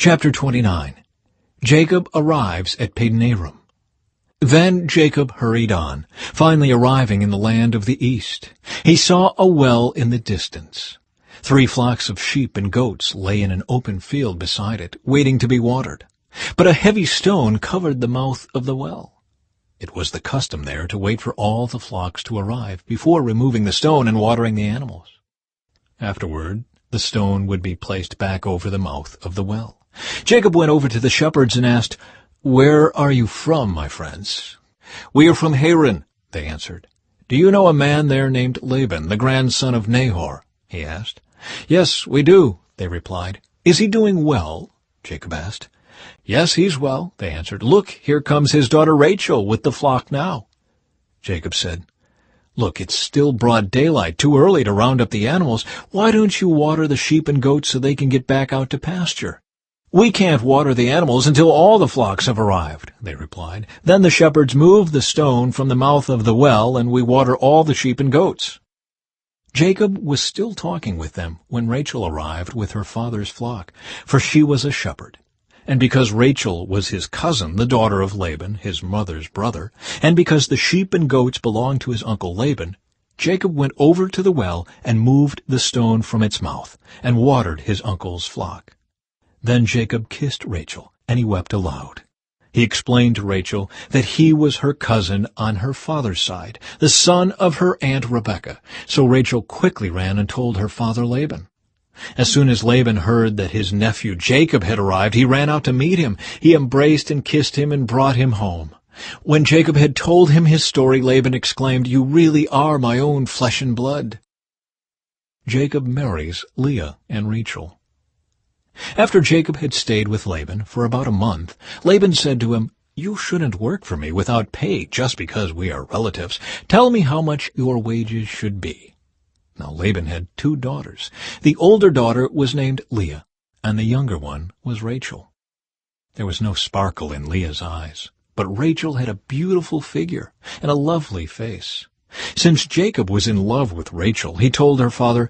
Chapter 29. Jacob arrives at Padanaram. Then Jacob hurried on, finally arriving in the land of the east. He saw a well in the distance. 3 flocks of sheep and goats lay in an open field beside it, waiting to be watered. But a heavy stone covered the mouth of the well. It was the custom there to wait for all the flocks to arrive before removing the stone and watering the animals. Afterward, the stone would be placed back over the mouth of the well. Jacob went over to the shepherds and asked, "Where are you from, my friends?" "We are from Haran," they answered. "Do you know a man there named Laban, the grandson of Nahor?" he asked. "Yes, we do," they replied. "Is he doing well?" Jacob asked. "Yes, he's well," they answered. "Look, here comes his daughter Rachel with the flock now." Jacob said, "Look, it's still broad daylight, too early to round up the animals. Why don't you water the sheep and goats so they can get back out to pasture?" "We can't water the animals until all the flocks have arrived," they replied. "Then the shepherds move the stone from the mouth of the well, and we water all the sheep and goats." Jacob was still talking with them when Rachel arrived with her father's flock, for she was a shepherd. And because Rachel was his cousin, the daughter of Laban, his mother's brother, and because the sheep and goats belonged to his uncle Laban, Jacob went over to the well and moved the stone from its mouth, and watered his uncle's flock. Then Jacob kissed Rachel, and he wept aloud. He explained to Rachel that he was her cousin on her father's side, the son of her aunt Rebekah. So Rachel quickly ran and told her father Laban. As soon as Laban heard that his nephew Jacob had arrived, he ran out to meet him. He embraced and kissed him and brought him home. When Jacob had told him his story, Laban exclaimed, "You really are my own flesh and blood." Jacob marries Leah and Rachel. After Jacob had stayed with Laban for about a month, Laban said to him, "You shouldn't work for me without pay just because we are relatives. Tell me how much your wages should be." Now Laban had 2 daughters. The older daughter was named Leah, and the younger one was Rachel. There was no sparkle in Leah's eyes, but Rachel had a beautiful figure and a lovely face. Since Jacob was in love with Rachel, he told her father,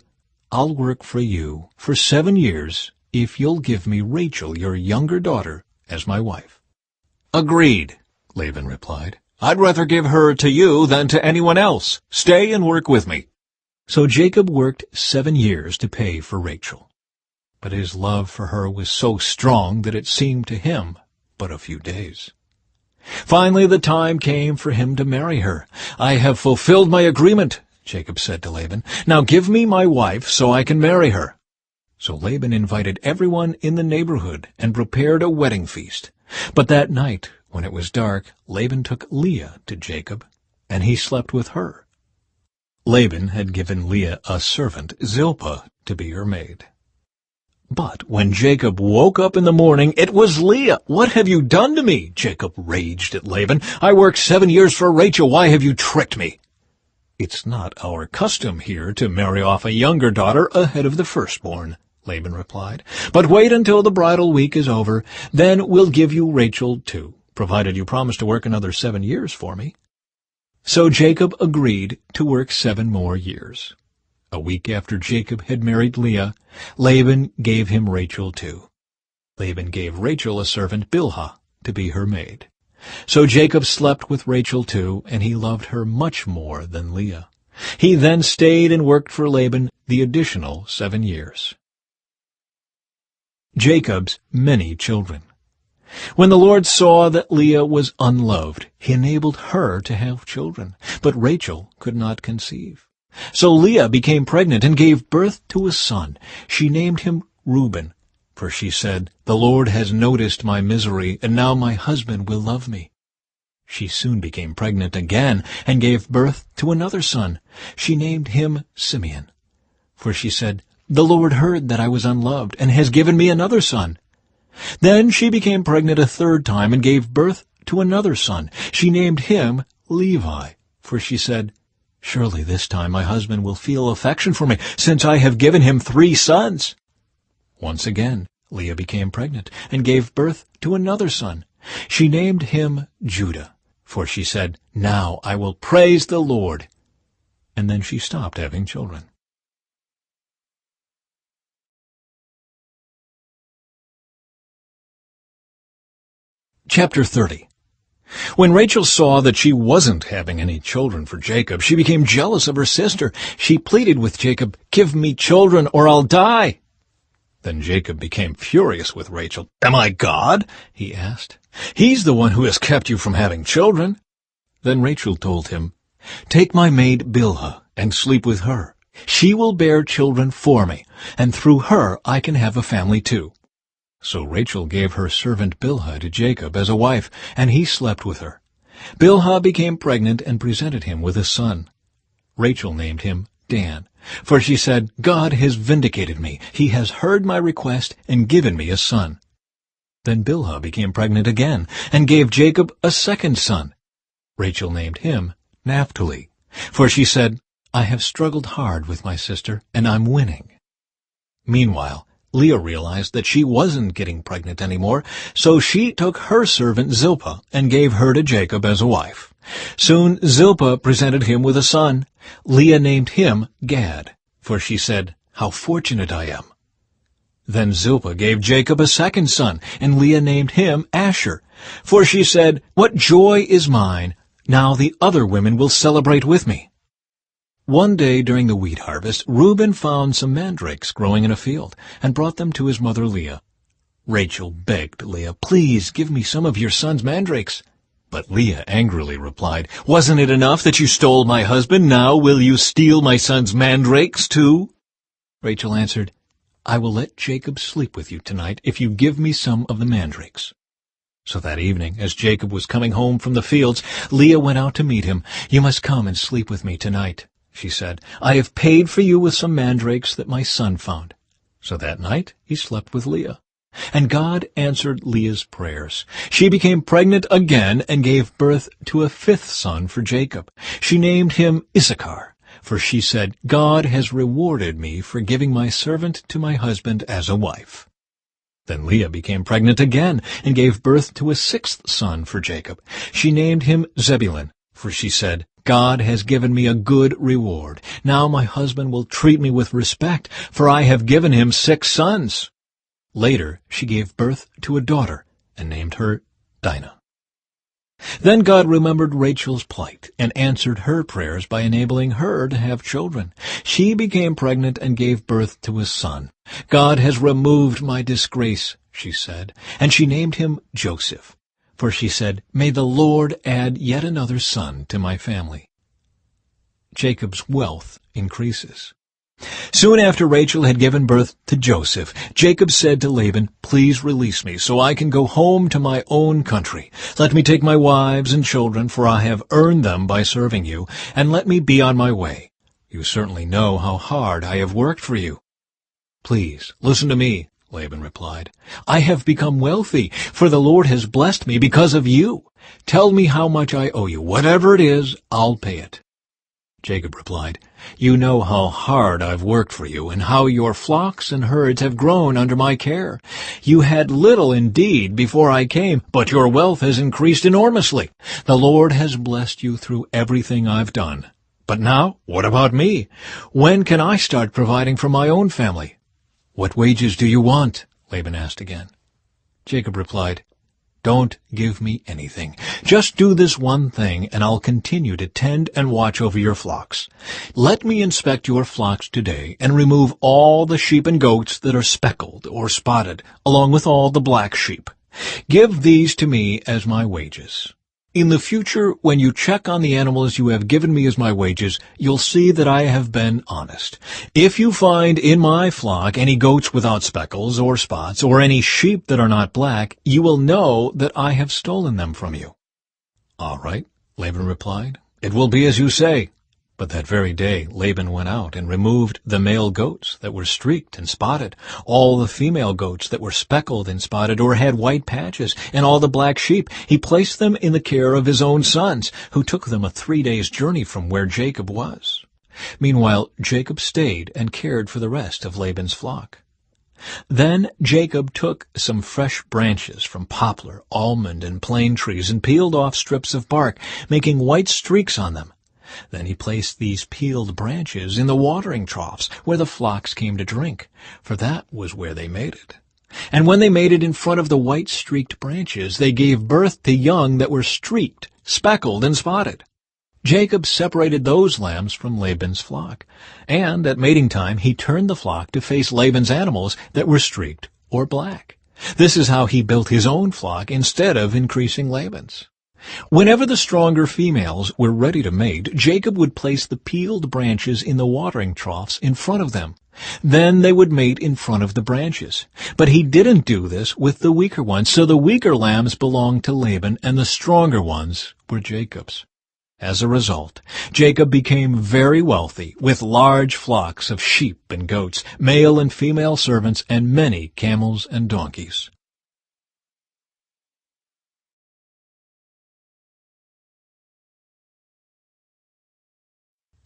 "I'll work for you for 7 years if you'll give me Rachel, your younger daughter, as my wife." "Agreed," Laban replied. "I'd rather give her to you than to anyone else. Stay and work with me." So Jacob worked 7 years to pay for Rachel. But his love for her was so strong that it seemed to him but a few days. Finally the time came for him to marry her. "I have fulfilled my agreement," Jacob said to Laban. "Now give me my wife so I can marry her." So Laban invited everyone in the neighborhood and prepared a wedding feast. But that night, when it was dark, Laban took Leah to Jacob, and he slept with her. Laban had given Leah a servant, Zilpah, to be her maid. But when Jacob woke up in the morning, it was Leah. "What have you done to me?" Jacob raged at Laban. "I worked 7 years for Rachel. Why have you tricked me?" "It's not our custom here to marry off a younger daughter ahead of the firstborn," Laban replied. "But wait until the bridal week is over. Then we'll give you Rachel too, provided you promise to work another 7 years for me." So Jacob agreed to work 7 more years. A week after Jacob had married Leah, Laban gave him Rachel too. Laban gave Rachel a servant, Bilhah, to be her maid. So Jacob slept with Rachel too, and he loved her much more than Leah. He then stayed and worked for Laban the additional 7 years. Jacob's many children. When the Lord saw that Leah was unloved, he enabled her to have children, but Rachel could not conceive. So Leah became pregnant and gave birth to a son. She named him Reuben, for she said, "The Lord has noticed my misery, and now my husband will love me." She soon became pregnant again and gave birth to another son. She named him Simeon, for she said, "The Lord heard that I was unloved and has given me another son." Then she became pregnant a 3rd time and gave birth to another son. She named him Levi, for she said, "Surely this time my husband will feel affection for me, since I have given him 3 sons." Once again Leah became pregnant and gave birth to another son. She named him Judah, for she said, "Now I will praise the Lord." And then she stopped having children. Chapter 30. When Rachel saw that she wasn't having any children for Jacob, she became jealous of her sister. She pleaded with Jacob, "Give me children or I'll die." Then Jacob became furious with Rachel. "Am I God?" he asked. "He's the one who has kept you from having children." Then Rachel told him, "Take my maid Bilhah and sleep with her. She will bear children for me, and through her I can have a family too." So Rachel gave her servant Bilhah to Jacob as a wife, and he slept with her. Bilhah became pregnant and presented him with a son. Rachel named him Dan, for she said, "God has vindicated me. He has heard my request and given me a son." Then Bilhah became pregnant again and gave Jacob a second son. Rachel named him Naphtali, for she said, "I have struggled hard with my sister, and I'm winning." Meanwhile, Leah realized that she wasn't getting pregnant anymore, so she took her servant Zilpah and gave her to Jacob as a wife. Soon Zilpah presented him with a son. Leah named him Gad, for she said, "How fortunate I am." Then Zilpah gave Jacob a second son, and Leah named him Asher, for she said, "What joy is mine! Now the other women will celebrate with me." One day during the wheat harvest, Reuben found some mandrakes growing in a field and brought them to his mother Leah. Rachel begged Leah, "Please give me some of your son's mandrakes." But Leah angrily replied, "Wasn't it enough that you stole my husband? Now will you steal my son's mandrakes too?" Rachel answered, "I will let Jacob sleep with you tonight if you give me some of the mandrakes." So that evening, as Jacob was coming home from the fields, Leah went out to meet him. "You must come and sleep with me tonight," she said. "I have paid for you with some mandrakes that my son found." So that night he slept with Leah. And God answered Leah's prayers. She became pregnant again and gave birth to a fifth son for Jacob. She named him Issachar, for she said, "God has rewarded me for giving my servant to my husband as a wife." Then Leah became pregnant again and gave birth to a sixth son for Jacob. She named him Zebulun, for she said, "God has given me a good reward. Now my husband will treat me with respect, for I have given him 6 sons." Later she gave birth to a daughter and named her Dinah. Then God remembered Rachel's plight and answered her prayers by enabling her to have children. She became pregnant and gave birth to a son. "God has removed my disgrace," she said, and she named him Joseph. For she said, "May the Lord add yet another son to my family." Jacob's wealth increases. Soon after Rachel had given birth to Joseph, Jacob said to Laban, "Please release me so I can go home to my own country. Let me take my wives and children, for I have earned them by serving you, and let me be on my way. You certainly know how hard I have worked for you." "Please, listen to me," Laban replied. "I have become wealthy, for the Lord has blessed me because of you. Tell me how much I owe you. Whatever it is, I'll pay it." Jacob replied, "You know how hard I've worked for you, and how your flocks and herds have grown under my care. You had little indeed before I came, but your wealth has increased enormously. The Lord has blessed you through everything I've done. But now, what about me? When can I start providing for my own family?" "What wages do you want?" Laban asked again. Jacob replied, "Don't give me anything. Just do this one thing, and I'll continue to tend and watch over your flocks. Let me inspect your flocks today and remove all the sheep and goats that are speckled or spotted, along with all the black sheep. Give these to me as my wages. In the future, when you check on the animals you have given me as my wages, you'll see that I have been honest. If you find in my flock any goats without speckles or spots, or any sheep that are not black, you will know that I have stolen them from you." "All right," Laban replied. "It will be as you say." But that very day Laban went out and removed the male goats that were streaked and spotted, all the female goats that were speckled and spotted or had white patches, and all the black sheep. He placed them in the care of his own sons, who took them a 3 days' journey from where Jacob was. Meanwhile, Jacob stayed and cared for the rest of Laban's flock. Then Jacob took some fresh branches from poplar, almond, and plane trees and peeled off strips of bark, making white streaks on them. Then he placed these peeled branches in the watering troughs where the flocks came to drink, for that was where they made it. And when they made it in front of the white streaked branches, they gave birth to young that were streaked, speckled, and spotted. Jacob separated those lambs from Laban's flock, and at mating time he turned the flock to face Laban's animals that were streaked or black. This is how he built his own flock instead of increasing Laban's. Whenever the stronger females were ready to mate, Jacob would place the peeled branches in the watering troughs in front of them. Then they would mate in front of the branches. But he didn't do this with the weaker ones, so the weaker lambs belonged to Laban and the stronger ones were Jacob's. As a result, Jacob became very wealthy with large flocks of sheep and goats, male and female servants, and many camels and donkeys.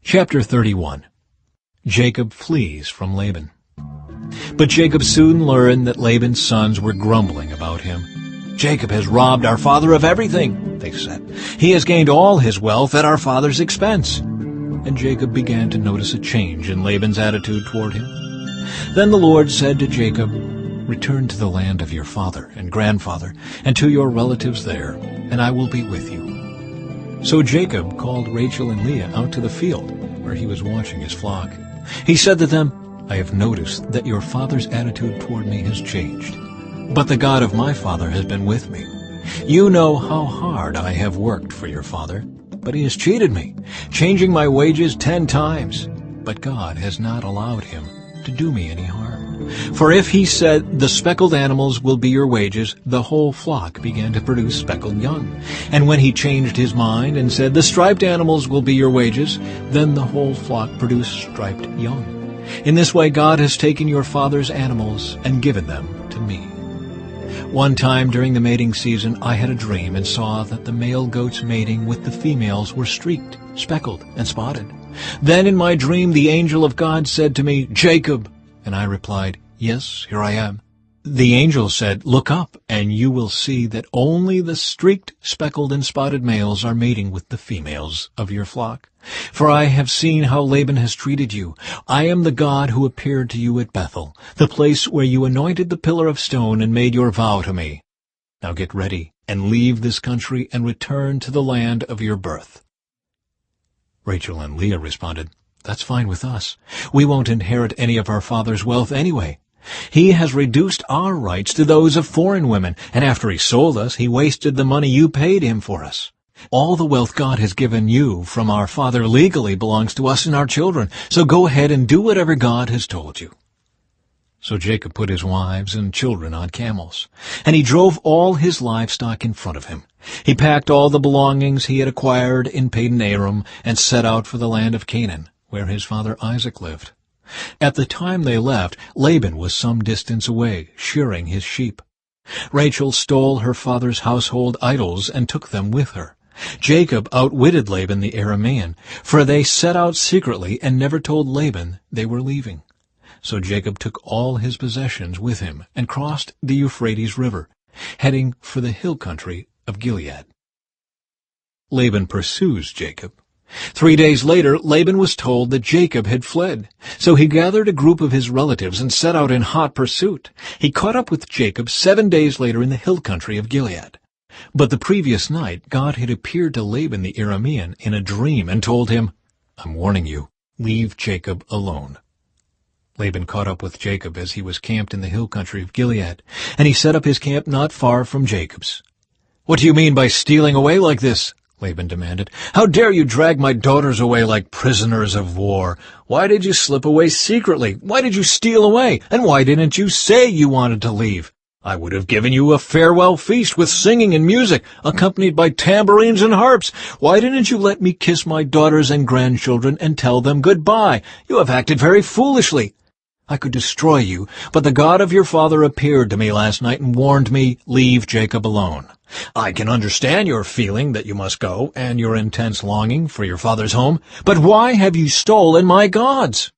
Chapter 31. Jacob flees from Laban. But Jacob soon learned that Laban's sons were grumbling about him. "Jacob has robbed our father of everything," they said. "He has gained all his wealth at our father's expense." And Jacob began to notice a change in Laban's attitude toward him. Then the Lord said to Jacob, "Return to the land of your father and grandfather, and to your relatives there, and I will be with you." So Jacob called Rachel and Leah out to the field, where he was watching his flock. He said to them, "I have noticed that your father's attitude toward me has changed, but the God of my father has been with me. You know how hard I have worked for your father, but he has cheated me, changing my wages 10 times. But God has not allowed him to do me any harm. For if he said, 'The speckled animals will be your wages,' the whole flock began to produce speckled young. And when he changed his mind and said, 'The striped animals will be your wages,' then the whole flock produced striped young. In this way God has taken your father's animals and given them to me. One time during the mating season I had a dream and saw that the male goats mating with the females were streaked, speckled, and spotted. Then in my dream the angel of God said to me, 'Jacob,' and I replied, 'Yes, here I am.' The angel said, 'Look up, and you will see that only the streaked, speckled, and spotted males are mating with the females of your flock. For I have seen how Laban has treated you. I am the God who appeared to you at Bethel, the place where you anointed the pillar of stone and made your vow to me. Now get ready and leave this country and return to the land of your birth.' Rachel and Leah responded, 'That's fine with us. We won't inherit any of our father's wealth anyway. He has reduced our rights to those of foreign women, and after he sold us, he wasted the money you paid him for us. All the wealth God has given you from our father legally belongs to us and our children, so go ahead and do whatever God has told you.' So Jacob put his wives and children on camels, and he drove all his livestock in front of him. He packed all the belongings he had acquired in Padan Aram and set out for the land of Canaan, where his father Isaac lived. At the time they left, Laban was some distance away, shearing his sheep. Rachel stole her father's household idols and took them with her. Jacob outwitted Laban the Aramean, for they set out secretly and never told Laban they were leaving. So Jacob took all his possessions with him and crossed the Euphrates River, heading for the hill country of Gilead. Laban pursues Jacob. 3 days later, Laban was told that Jacob had fled. So he gathered a group of his relatives and set out in hot pursuit. He caught up with Jacob 7 days later in the hill country of Gilead. But the previous night, God had appeared to Laban the Aramean in a dream and told him, "I'm warning you, leave Jacob alone." Laban caught up with Jacob as he was camped in the hill country of Gilead, and he set up his camp not far from Jacob's. "What do you mean by stealing away like this?" Laban demanded. "How dare you drag my daughters away like prisoners of war? Why did you slip away secretly? Why did you steal away? And why didn't you say you wanted to leave? I would have given you a farewell feast with singing and music, accompanied by tambourines and harps. Why didn't you let me kiss my daughters and grandchildren and tell them goodbye? You have acted very foolishly. I could destroy you, but the God of your father appeared to me last night and warned me, 'Leave Jacob alone.' I can understand your feeling that you must go and your intense longing for your father's home, but why have you stolen my gods?"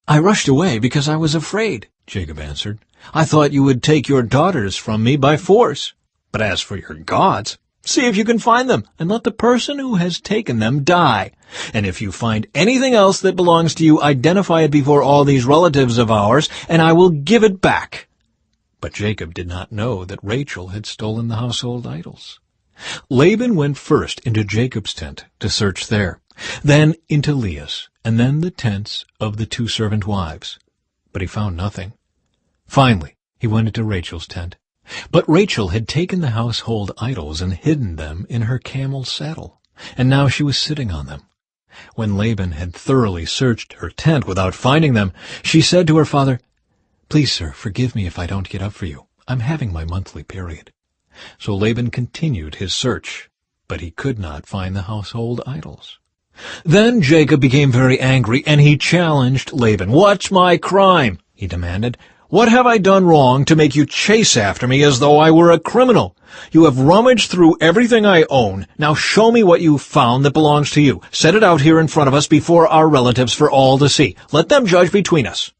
"I rushed away because I was afraid," Jacob answered. "I thought you would take your daughters from me by force. But as for your gods, see if you can find them, and let the person who has taken them die. And if you find anything else that belongs to you, identify it before all these relatives of ours, and I will give it back." But Jacob did not know that Rachel had stolen the household idols. Laban went first into Jacob's tent to search there, then into Leah's, and then the tents of the 2 servant wives. But he found nothing. Finally, he went into Rachel's tent. But Rachel had taken the household idols and hidden them in her camel's saddle, and now she was sitting on them. When Laban had thoroughly searched her tent without finding them, she said to her father, "Please, sir, forgive me if I don't get up for you. I'm having my monthly period." So Laban continued his search, but he could not find the household idols. Then Jacob became very angry, and he challenged Laban. "What's my crime?" he demanded. "What have I done wrong to make you chase after me as though I were a criminal? You have rummaged through everything I own. Now show me what you found that belongs to you. Set it out here in front of us before our relatives for all to see. Let them judge between us.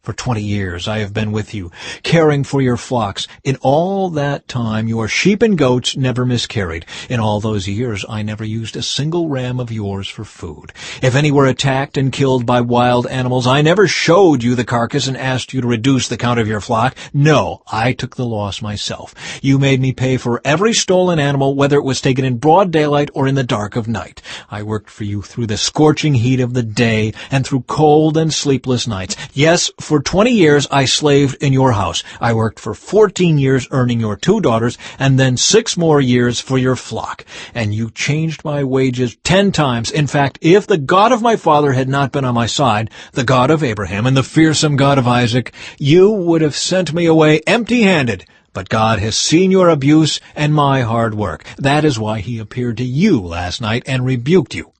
For 20 years I have been with you, caring for your flocks. In all that time your sheep and goats never miscarried. In all those years I never used a single ram of yours for food. If any were attacked and killed by wild animals, I never showed you the carcass and asked you to reduce the count of your flock. No, I took the loss myself. You made me pay for every stolen animal, whether it was taken in broad daylight or in the dark of night. I worked for you through the scorching heat of the day and through cold and sleepless nights. Yes, for 20 years I slaved in your house. I worked for 14 years earning your 2 daughters, and then 6 more years for your flock. And you changed my wages 10 times. In fact, if the God of my father had not been on my side, the God of Abraham and the fearsome God of Isaac, you would have sent me away empty-handed. But God has seen your abuse and my hard work. That is why he appeared to you last night and rebuked you."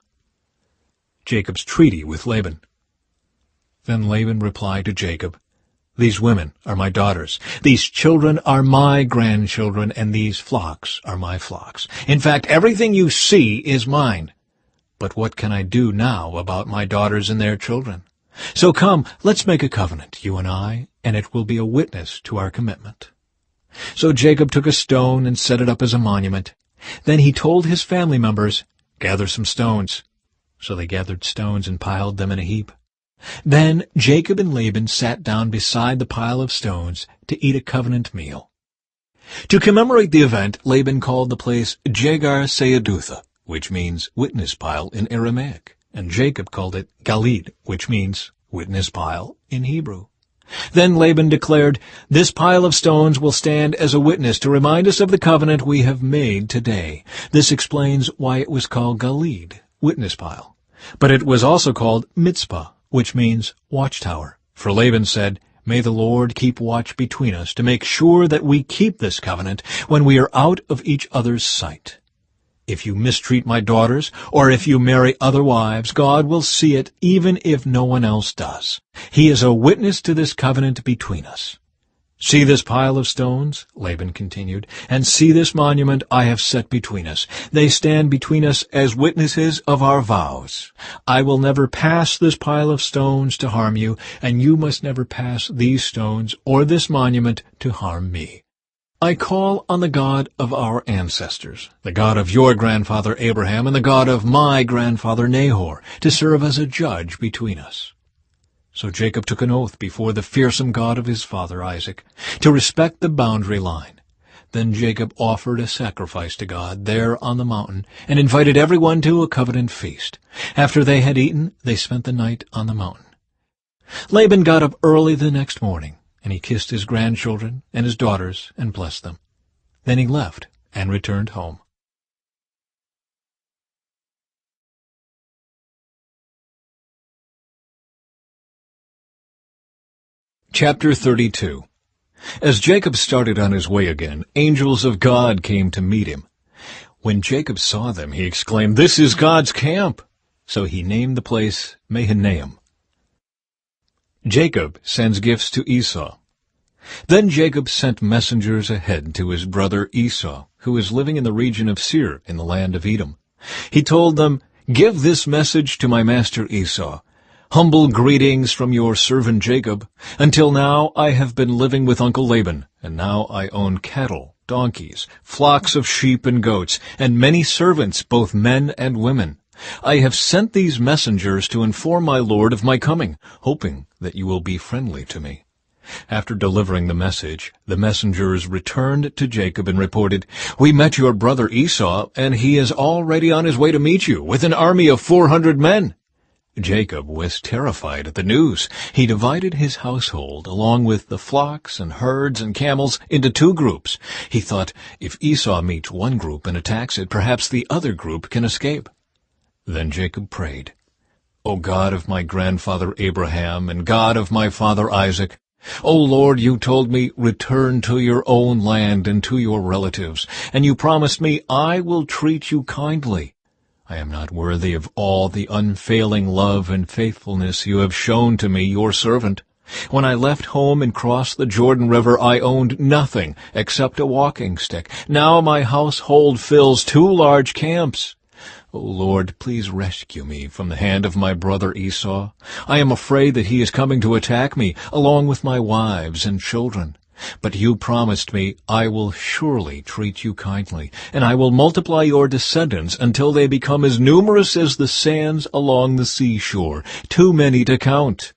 Jacob's treaty with Laban. Then Laban replied to Jacob, "These women are my daughters, these children are my grandchildren, and these flocks are my flocks. In fact, everything you see is mine. But what can I do now about my daughters and their children? So come, let's make a covenant, you and I, and it will be a witness to our commitment." So Jacob took a stone and set it up as a monument. Then he told his family members, "Gather some stones." So they gathered stones and piled them in a heap. Then Jacob and Laban sat down beside the pile of stones to eat a covenant meal. To commemorate the event, Laban called the place Jegar Sahadutha, which means witness pile in Aramaic, and Jacob called it Galid, which means witness pile in Hebrew. Then Laban declared, "This pile of stones will stand as a witness to remind us of the covenant we have made today." This explains why it was called Galid, witness pile. But it was also called Mitzpah, which means watchtower. For Laban said, "May the Lord keep watch between us to make sure that we keep this covenant when we are out of each other's sight. If you mistreat my daughters, or if you marry other wives, God will see it even if no one else does. He is a witness to this covenant between us. See this pile of stones," Laban continued, "and see this monument I have set between us. They stand between us as witnesses of our vows. I will never pass this pile of stones to harm you, and you must never pass these stones or this monument to harm me. I call on the God of our ancestors, the God of your grandfather Abraham and the God of my grandfather Nahor, to serve as a judge between us." So Jacob took an oath before the fearsome God of his father Isaac to respect the boundary line. Then Jacob offered a sacrifice to God there on the mountain and invited everyone to a covenant feast. After they had eaten, they spent the night on the mountain. Laban got up early the next morning, and he kissed his grandchildren and his daughters and blessed them. Then he left and returned home. Chapter 32. As Jacob started on his way again, angels of God came to meet him. When Jacob saw them, he exclaimed, "This is God's camp!" So he named the place Mahanaim. Jacob sends gifts to Esau. Then Jacob sent messengers ahead to his brother Esau, who was living in the region of Seir in the land of Edom. He told them, "Give this message to my master Esau. Humble greetings from your servant Jacob. Until now I have been living with Uncle Laban, and now I own cattle, donkeys, flocks of sheep and goats, and many servants, both men and women. I have sent these messengers to inform my lord of my coming, hoping that you will be friendly to me. After delivering the message, the messengers returned to Jacob and reported, "We met your brother Esau, and he is already on his way to meet you, with an army of 400 men." Jacob was terrified at the news. He divided his household, along with the flocks and herds and camels, into two groups. He thought, if Esau meets one group and attacks it, perhaps the other group can escape. Then Jacob prayed, "O God of my grandfather Abraham, and God of my father Isaac, O Lord, you told me, 'Return to your own land and to your relatives,' and you promised me, 'I will treat you kindly.' I am not worthy of all the unfailing love and faithfulness you have shown to me, your servant. When I left home and crossed the Jordan River, I owned nothing except a walking stick. Now my household fills 2 large camps. O Lord, please rescue me from the hand of my brother Esau. I am afraid that he is coming to attack me, along with my wives and children. But you promised me, 'I will surely treat you kindly, and I will multiply your descendants until they become as numerous as the sands along the seashore, too many to count.'"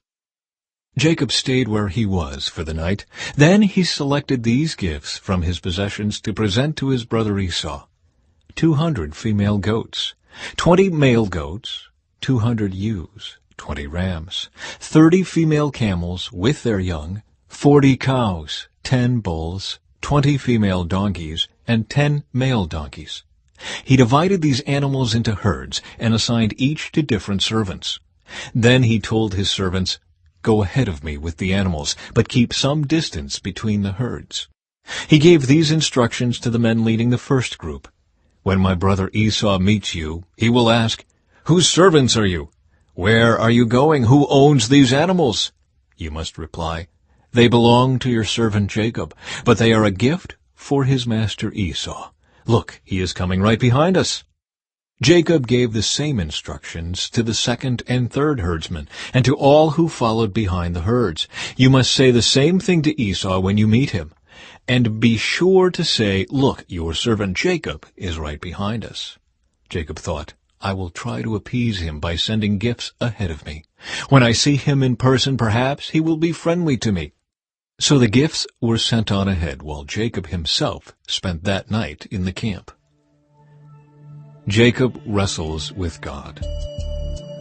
Jacob stayed where he was for the night. Then he selected these gifts from his possessions to present to his brother Esau: 200 female goats, 20 male goats, 200 ewes, 20 rams, 30 female camels with their young, 40 cows, 10 bulls, 20 female donkeys, and 10 male donkeys. He divided these animals into herds and assigned each to different servants. Then he told his servants, "Go ahead of me with the animals, but keep some distance between the herds." He gave these instructions to the men leading the first group: "When my brother Esau meets you, he will ask, 'Whose servants are you? Where are you going? Who owns these animals?' You must reply, 'They belong to your servant Jacob, but they are a gift for his master Esau. Look, he is coming right behind us.'" Jacob gave the same instructions to the second and third herdsmen, and to all who followed behind the herds. "You must say the same thing to Esau when you meet him. And be sure to say, 'Look, your servant Jacob is right behind us.'" Jacob thought, "I will try to appease him by sending gifts ahead of me. When I see him in person, perhaps he will be friendly to me." So the gifts were sent on ahead, while Jacob himself spent that night in the camp. Jacob wrestles with God.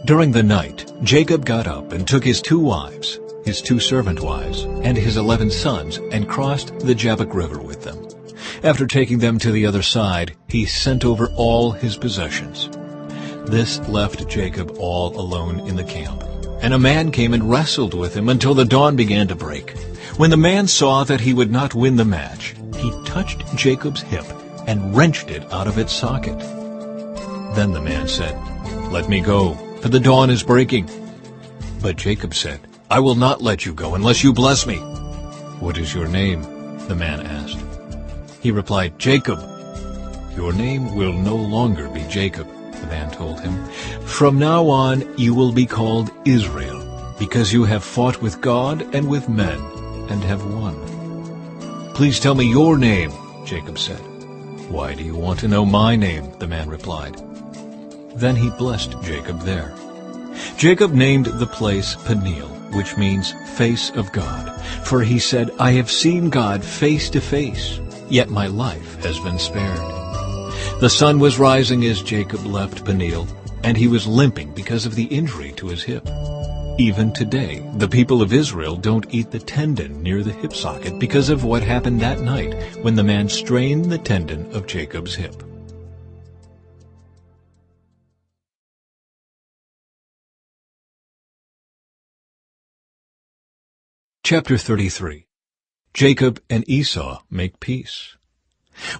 During the night, Jacob got up and took his 2 wives, his 2 servant wives, and his 11 sons, and crossed the Jabbok River with them. After taking them to the other side, he sent over all his possessions. This left Jacob all alone in the camp, and a man came and wrestled with him until the dawn began to break. When the man saw that he would not win the match, he touched Jacob's hip and wrenched it out of its socket. Then the man said, "Let me go, for the dawn is breaking." But Jacob said, "I will not let you go unless you bless me." "What is your name?" the man asked. He replied, "Jacob." "Your name will no longer be Jacob," the man told him. "From now on you will be called Israel, because you have fought with God and with men, and have won." "Please tell me your name," Jacob said. "Why do you want to know my name?" the man replied. Then he blessed Jacob there. Jacob named the place Peniel, which means face of God, for he said, "I have seen God face to face, yet my life has been spared." The sun was rising as Jacob left Peniel, and he was limping because of the injury to his hip. Even today, the people of Israel don't eat the tendon near the hip socket because of what happened that night when the man strained the tendon of Jacob's hip. Chapter 33. Jacob and Esau make peace.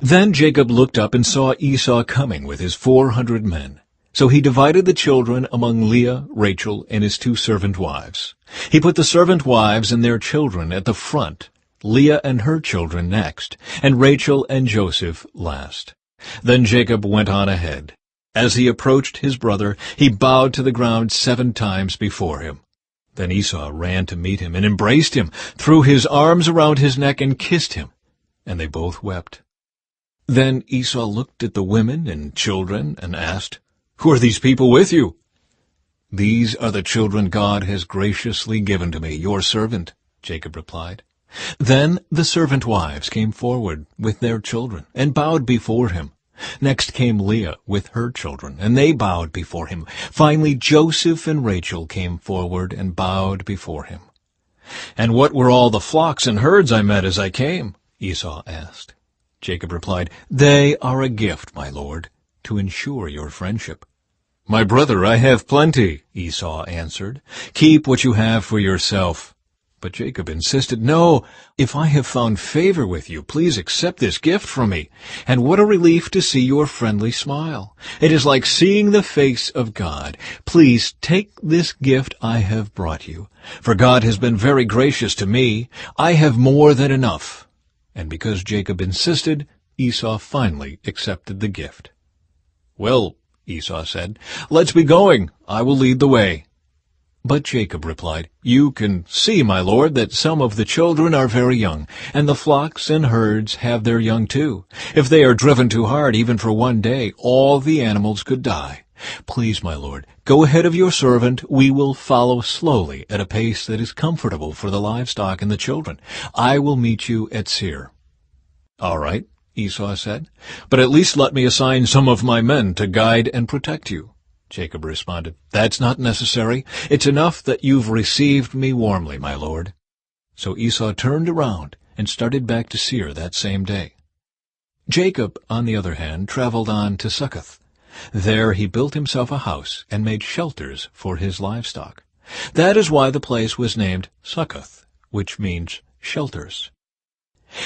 Then Jacob looked up and saw Esau coming with his 400 men. So he divided the children among Leah, Rachel, and his 2 servant wives. He put the servant wives and their children at the front, Leah and her children next, and Rachel and Joseph last. Then Jacob went on ahead. As he approached his brother, he bowed to the ground 7 times before him. Then Esau ran to meet him and embraced him, threw his arms around his neck and kissed him, and they both wept. Then Esau looked at the women and children and asked, "Who are these people with you?" "These are the children God has graciously given to me, your servant," Jacob replied. Then the servant wives came forward with their children and bowed before him. Next came Leah with her children, and they bowed before him. Finally, Joseph and Rachel came forward and bowed before him. "And what were all the flocks and herds I met as I came?" Esau asked. Jacob replied, "They are a gift, my lord, to ensure your friendship." "My brother, I have plenty," Esau answered. "Keep what you have for yourself." But Jacob insisted, "No, if I have found favor with you, please accept this gift from me. And what a relief to see your friendly smile. It is like seeing the face of God. Please take this gift I have brought you, for God has been very gracious to me. I have more than enough." And because Jacob insisted, Esau finally accepted the gift. "Well," Esau said, "let's be going. I will lead the way." But Jacob replied, "You can see, my lord, that some of the children are very young, and the flocks and herds have their young too. If they are driven too hard, even for one day, all the animals could die. Please, my lord, go ahead of your servant. We will follow slowly at a pace that is comfortable for the livestock and the children. I will meet you at Seir." "All right," Esau said, "but at least let me assign some of my men to guide and protect you." Jacob responded, "That's not necessary. It's enough that you've received me warmly, my lord." So Esau turned around and started back to Seir that same day. Jacob, on the other hand, traveled on to Succoth. There he built himself a house and made shelters for his livestock. That is why the place was named Succoth, which means shelters.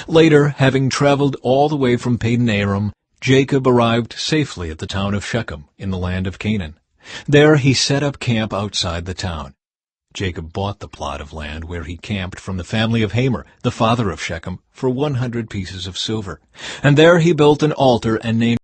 Later, having traveled all the way from Padan-aram, Jacob arrived safely at the town of Shechem in the land of Canaan. There he set up camp outside the town. Jacob bought the plot of land where he camped from the family of Hamor, the father of Shechem, for 100 pieces of silver. And there he built an altar and named